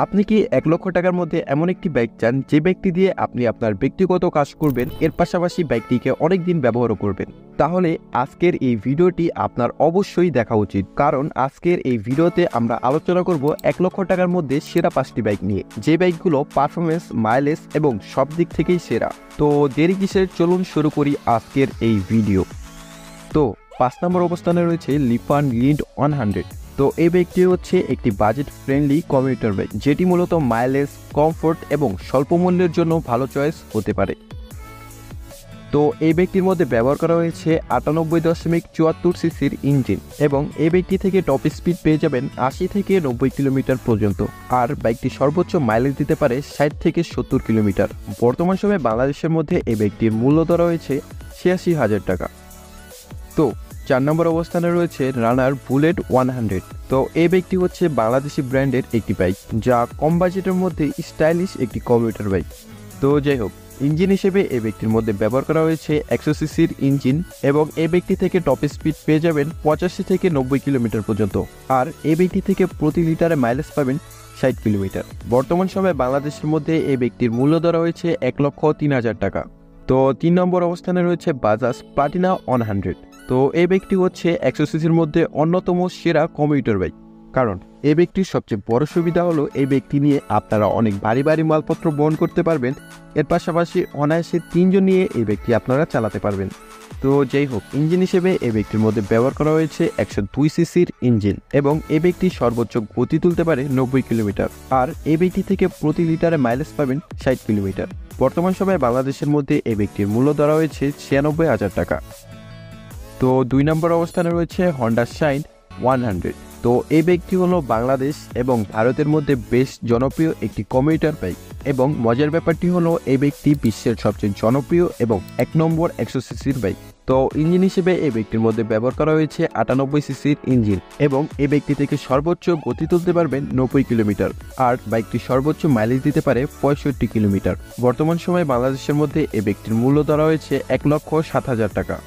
আপনি কি ১,০০,০০০ টাকার মধ্যে এমন একটি বাইক চান যে বাইকটি দিয়ে আপনি আপনার ব্যক্তিগত কাজ করবেন, এর পাশাপাশি বাইকটিকে অনেক দিন ব্যবহারও করবেন? তাহলে আজকের এই ভিডিওটি আপনার অবশ্যই দেখা উচিত, কারণ আজকের এই ভিডিওতে আমরা আলোচনা করব ১,০০,০০০ টাকার মধ্যে সেরা ৫টি বাইক নিয়ে, যে বাইকগুলো পারফরমেন্স, মাইলেজ এবং সব দিক থেকেই সেরা। তো দেরি কিসের, চলুন শুরু করি আজকের এই ভিডিও। তো ৫ নম্বর অবস্থানে রয়েছে লিফান লিড 100। তো এই বাইকটি হচ্ছে একটি বাজেট ফ্রেন্ডলি কমিউটার বাইক, যেটি মূলত মাইলেজ, কমফোর্ট এবং স্বল্প মূল্যের জন্য ভালো চয়েস হতে পারে। তো এই বাইকটির মধ্যে ব্যবহার করা হয়েছে ৯৮.৭৪ সিসির ইঞ্জিন, এবং এই বাইকটি থেকে টপ স্পিড পেয়ে যাবেন ৮০ থেকে ৯০ কিলোমিটার পর্যন্ত। আর বাইকটি সর্বোচ্চ মাইলেজ দিতে পারে ৬০ থেকে ৭০ কিলোমিটার। বর্তমান সময়ে বাংলাদেশের মধ্যে এই বাইকটির মূল্য ধরা হয়েছে ৮৬,০০০ টাকা। তো ৪ নম্বর অবস্থানে রয়েছে রানার বুলেট 100। তো এই বাইকটি হচ্ছে বাংলাদেশি ব্র্যান্ডের একটি বাইক, যা কম বাজেটের মধ্যে স্টাইলিশ একটি কমিউটার বাইক। তো যাই হোক, ইঞ্জিন হিসেবে এই বাইকটির মধ্যে ব্যবহার করা হয়েছে ১০০ সিসির ইঞ্জিন, এবং এই বাইকটি থেকে টপ স্পিড পেয়ে যাবেন ৮৫ থেকে ৯০ কিলোমিটার পর্যন্ত। আর এই বাইকটি থেকে প্রতি লিটারে মাইলেজ পাবেন ৬০ কিলোমিটার। বর্তমান সময়ে বাংলাদেশের মধ্যে এই বাইকটির মূল্য ধরা হয়েছে ১,০৩,০০০ টাকা। তো ৩ নম্বর অবস্থানে রয়েছে বাজাজ প্লাটিনা 100। তো এই বাইকটি হচ্ছে ১০০ সিসির মধ্যে অন্যতম সেরা কমিউটার বাইক, কারণ এই বাইকটির সবচেয়ে বড় সুবিধা হলো এই বাইকটি নিয়ে আপনারা অনেক ভারী ভারী মালপত্র বহন করতে পারবেন। এর পাশাপাশি অনায়াসে ৩ জন নিয়ে এই বাইকটি আপনারা চালাতে পারবেন। তো যাই হোক, ইঞ্জিন হিসেবে এই বাইকটির মধ্যে ব্যবহার করা হয়েছে ১০২ সিসির ইঞ্জিন, এবং এই বাইকটি সর্বোচ্চ গতি তুলতে পারে ৯০ কিলোমিটার। আর এই বাইকটি থেকে প্রতি লিটারে মাইলেজ পাবেন ৬০ কিলোমিটার। বর্তমান সময়ে বাংলাদেশের মধ্যে এই বাইকটির মূল্য ধরা হয়েছে ৯৬,০০০ টাকা। তো ২ নম্বর অবস্থানে রয়েছে হন্ডা শাইন 100। তো এই বাইকটি হলো বাংলাদেশ এবং ভারতের মধ্যে বেশ জনপ্রিয় একটি কমিউটার বাইক, এবং মজার ব্যাপারটি হলো এই বাইকটি বিশ্বের সবচেয়ে জনপ্রিয় এবং ১ নম্বর ১০০ সিসির বাইক। তো ইঞ্জিন হিসেবে এই বাইকটির মধ্যে ব্যবহার করা হয়েছে ৯৮ সিসির ইঞ্জিন, এবং এই বাইকটি থেকে সর্বোচ্চ গতি তুলতে পারবেন ৯০ কিলোমিটার। আর বাইকটি সর্বোচ্চ মাইলেজ দিতে পারে ৬৫ কিলোমিটার। বর্তমান সময়ে বাংলাদেশের মধ্যে এই বাইকটির মূল্য ধরা হয়েছে ১,৬০,০০০ টাকা।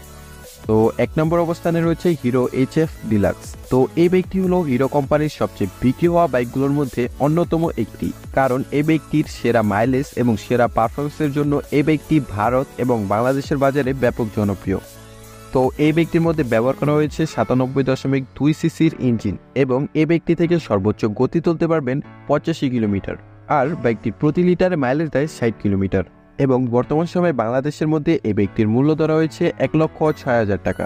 তো ১ নম্বর অবস্থানে রয়েছে হিরো HF ডিলাক্স। তো এই বাইকটি হলো হিরো কোম্পানির সবচেয়ে বিক্রি হওয়া বাইকগুলোর মধ্যে অন্যতম একটি, কারণ এই বাইকটির সেরা মাইলেজ এবং সেরা পারফরমেন্সের জন্য এই বাইকটি ভারত এবং বাংলাদেশের বাজারে ব্যাপক জনপ্রিয়। তো এই বাইকটির মধ্যে ব্যবহার করা হয়েছে ৯৭.২ সিসির ইঞ্জিন, এবং এই বাইকটি থেকে সর্বোচ্চ গতি তুলতে পারবেন ৮৫ কিলোমিটার। আর বাইকটির প্রতি লিটারে মাইলেজ দেয় ৬০ কিলোমিটার। এবং বর্তমান সময়ে বাংলাদেশের মধ্যে এই বাইকটির মূল্য ধরা হয়েছে ১,৬০,০০০ টাকা।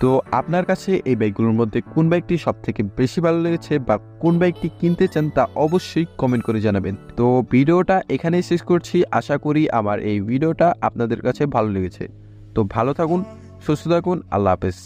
তো আপনার কাছে এই বাইকগুলোর মধ্যে কোন বাইকটি সবথেকে বেশি ভালো লেগেছে, বা কোন বাইকটি কিনতে চান, তা অবশ্যই কমেন্ট করে জানাবেন। তো ভিডিওটা এখানেই শেষ করছি। আশা করি আমার এই ভিডিওটা আপনাদের কাছে ভালো লেগেছে। তো ভালো থাকুন, সুস্থ থাকুন, আল্লাহ হাফেজ।